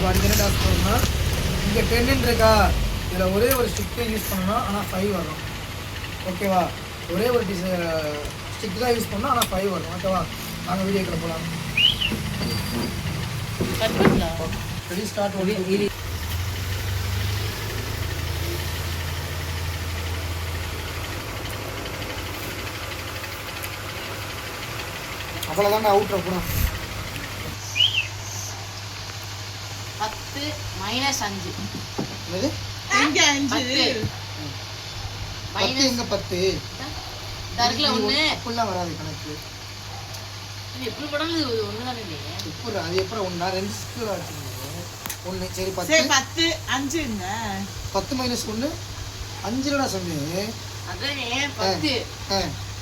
ஓகேவா? இங்கே என்ன டாஸ்க் வரும்னா இங்கே 10 இருக்கா, இதில் ஒரே ஒரு ஸ்டிக்கை யூஸ் பண்ணணும், ஆனால் 5 வரும். ஓகேவா? ஒரே ஒரு ஸ்டிக் தான் யூஸ் பண்ணணும், ஆனால் 5 வரும். ஓகேவா? நாங்கள் வீடியோக்குள்ள போகலாம். Ready start. அவ்வளோதான் அவுட்ரு போனோம். 10 - 5. என்னது? எங்க 5? மைனஸ் எங்க 10? தர்ல 1 அப்படிலாம் வராது கணக்கு. இது எப்படி போடாலும் ஒண்ணு தானே இல்லையே. இப்போ அது எப்படி ஒண்ணா 2 ஸ்கூல் ஆச்சுங்க. 1 சரி 10. சரி 10 5 என்ன? 10 - 1 5ல நான் சொன்னேன். அதானே 10.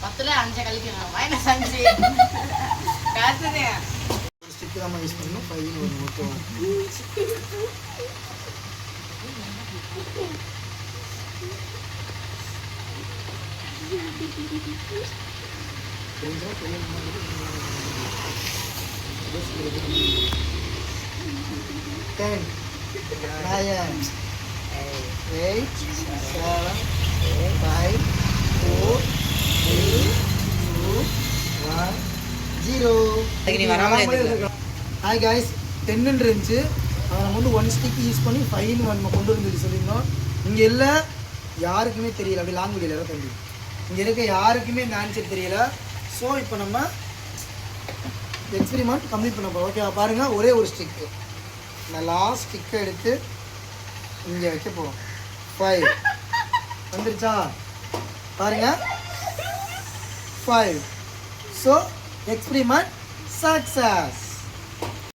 10ல 5 கழிக்கணும். -5. காசுதே. ஒரு ஸ்டிக் தான் யூஸ் பண்ணனும். 5 வரும். ஓகேவா? Ten, 9, 8, 7, 5, 4, 3, 2, 1, 0. Hi guys, 10 இருந்துச்சு. நம்ம வந்து 1 ஸ்டிக் யூஸ் பண்ணி 5 நம்ம கொண்டு வந்து சொல்லியிருந்தோம். இங்கே எல்லாம் யாருக்குமே தெரியல. அப்படி லாங் வீடியோல தான் தம்பி இங்கே இருக்க யாருக்குமே இந்த ஆன்சர் தெரியல. ஸோ இப்போ நம்ம எக்ஸ்பெரிமெண்ட் கம்ப்ளீட் பண்ண போகிறோம். ஓகேவா? பாருங்கள், ஒரே ஒரு ஸ்டிக்கு. நான் லாஸ்ட் ஸ்டிக்கை எடுத்து இங்கே வைக்க போகிறோம். 5 வந்துருச்சா? பாருங்கள், 5. So experiment success.